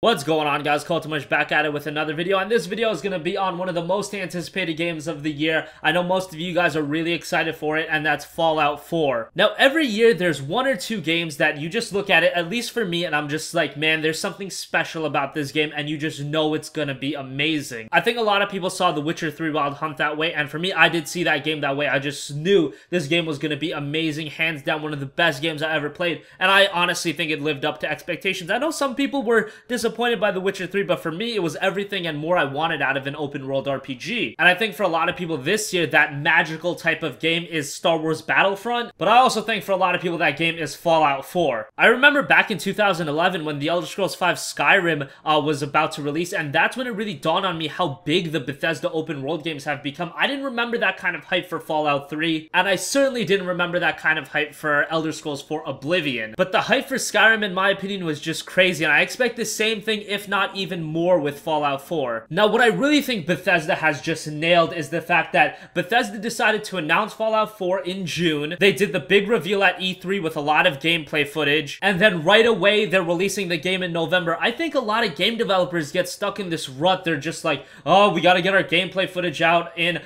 What's going on, guys? Cultimush back at it with another video, and this video is going to be on one of the most anticipated games of the year. I know most of you guys are really excited for it, and that's Fallout 4. Now, every year there's one or two games that you just look at it, at least for me, and I'm just like, man, there's something special about this game, and you just know it's going to be amazing. I think a lot of people saw The Witcher 3 Wild Hunt that way, and for me, I did see that game that way. I just knew this game was going to be amazing, hands down one of the best games I ever played, and I honestly think it lived up to expectations. I know some people were disappointed by The Witcher 3, but for me, it was everything and more I wanted out of an open world RPG. And I think for a lot of people this year, that magical type of game is Star Wars Battlefront, but I also think for a lot of people that game is Fallout 4. I remember back in 2011 when The Elder Scrolls V Skyrim was about to release, and that's when it really dawned on me how big the Bethesda open world games have become. I didn't remember that kind of hype for Fallout 3, and I certainly didn't remember that kind of hype for Elder Scrolls 4 Oblivion. But the hype for Skyrim, in my opinion, was just crazy, and I expect the same thing, if not even more, with Fallout 4. Now, what I really think Bethesda has just nailed is the fact that Bethesda decided to announce Fallout 4 in June. They did the big reveal at E3 with a lot of gameplay footage, and then right away they're releasing the game in November. I think a lot of game developers get stuck in this rut. They're just like, oh, we gotta get our gameplay footage out in,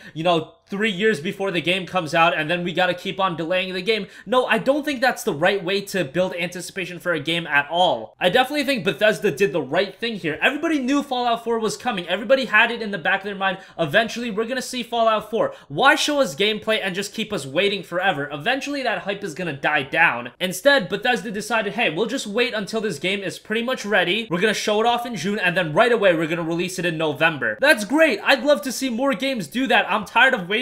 3 years before the game comes out, and then we gotta keep on delaying the game. No, I don't think that's the right way to build anticipation for a game at all. I definitely think Bethesda did the right thing here. Everybody knew Fallout 4 was coming. Everybody had it in the back of their mind. Eventually, we're gonna see Fallout 4. Why show us gameplay and just keep us waiting forever? Eventually, that hype is gonna die down. Instead, Bethesda decided, hey, we'll just wait until this game is pretty much ready. We're gonna show it off in June, and then right away, we're gonna release it in November. That's great. I'd love to see more games do that. I'm tired of waiting,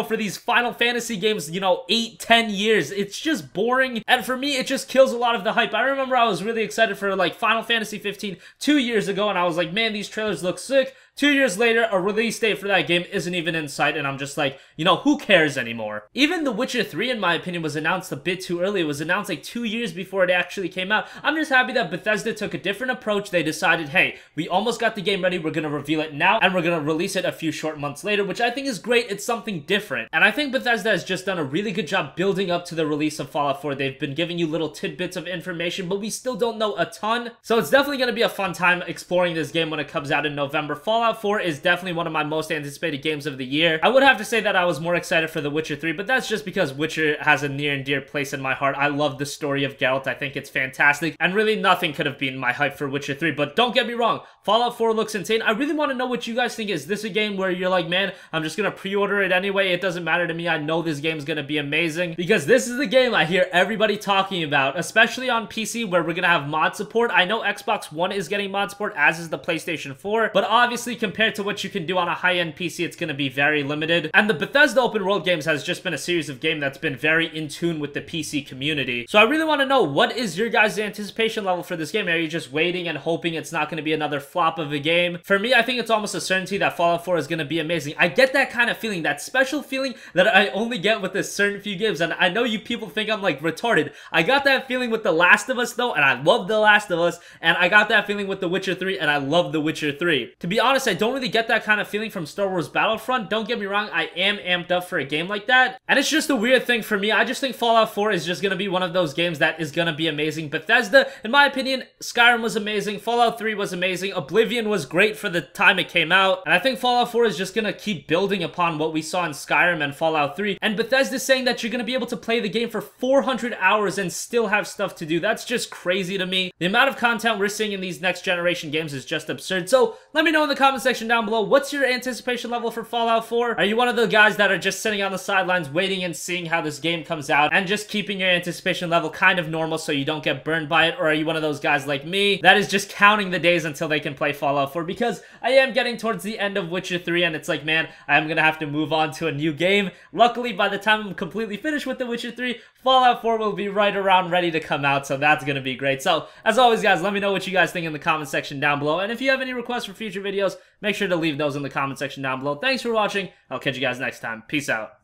for these Final Fantasy games, 8, 10 years. It's just boring, and for me, it just kills a lot of the hype. I remember I was really excited for, Final Fantasy 15 2 years ago, and I was like, man, these trailers look sick. 2 years later, a release date for that game isn't even in sight, and I'm just like, who cares anymore? Even The Witcher 3, in my opinion, was announced a bit too early. It was announced 2 years before it actually came out. I'm just happy that Bethesda took a different approach. They decided, hey, we almost got the game ready, we're gonna reveal it now, and we're gonna release it a few short months later, which I think is great. It's something different. And I think Bethesda has just done a really good job building up to the release of Fallout 4. They've been giving you little tidbits of information, but we still don't know a ton. So it's definitely gonna be a fun time exploring this game when it comes out in November. Fallout 4 is definitely one of my most anticipated games of the year. I would have to say that I was more excited for The Witcher 3, but that's just because Witcher has a near and dear place in my heart. I love the story of Geralt. I think it's fantastic, and really nothing could have been my hype for Witcher 3, but don't get me wrong, Fallout 4 looks insane. I really want to know what you guys think. Is this a game where you're like, man, I'm just gonna pre-order it anyway, it doesn't matter to me, I know this game's gonna be amazing? Because this is the game I hear everybody talking about, especially on PC, where we're gonna have mod support. I know Xbox One is getting mod support, as is the PlayStation 4, but obviously compared to what you can do on a high-end PC, it's going to be very limited. And the Bethesda open world games has just been a series of games that's been very in tune with the PC community. So I really want to know, what is your guys' anticipation level for this game? Are you just waiting and hoping it's not going to be another flop of a game? For me, I think it's almost a certainty that Fallout 4 is going to be amazing. I get that kind of feeling, that special feeling that I only get with a certain few games, and I know you people think I'm like retarded. I got that feeling with The Last of Us though, and I love The Last of Us, and I got that feeling with The Witcher 3, and I love The Witcher 3. To be honest, I don't really get that kind of feeling from Star Wars Battlefront. Don't get me wrong, I am amped up for a game like that, and it's just a weird thing for me. I just think Fallout 4 is just going to be one of those games that is going to be amazing. Bethesda, in my opinion, Skyrim was amazing, Fallout 3 was amazing, Oblivion was great for the time it came out, and I think Fallout 4 is just going to keep building upon what we saw in Skyrim and Fallout 3, and Bethesda's saying that you're going to be able to play the game for 400 hours and still have stuff to do. That's just crazy to me. The amount of content we're seeing in these next generation games is just absurd. So let me know in the comment section down below, what's your anticipation level for Fallout 4? Are you one of the guys that are just sitting on the sidelines waiting and seeing how this game comes out and just keeping your anticipation level kind of normal so you don't get burned by it? Or are you one of those guys like me that is just counting the days until they can play Fallout 4? Because I am getting towards the end of Witcher 3, and it's like, man, I am gonna have to move on to a new game. Luckily, by the time I'm completely finished with The Witcher 3, Fallout 4 will be right around ready to come out, so that's gonna be great. So, as always, guys, let me know what you guys think in the comment section down below, and if you have any requests for future videos, make sure to leave those in the comment section down below. Thanks for watching. I'll catch you guys next time. Peace out.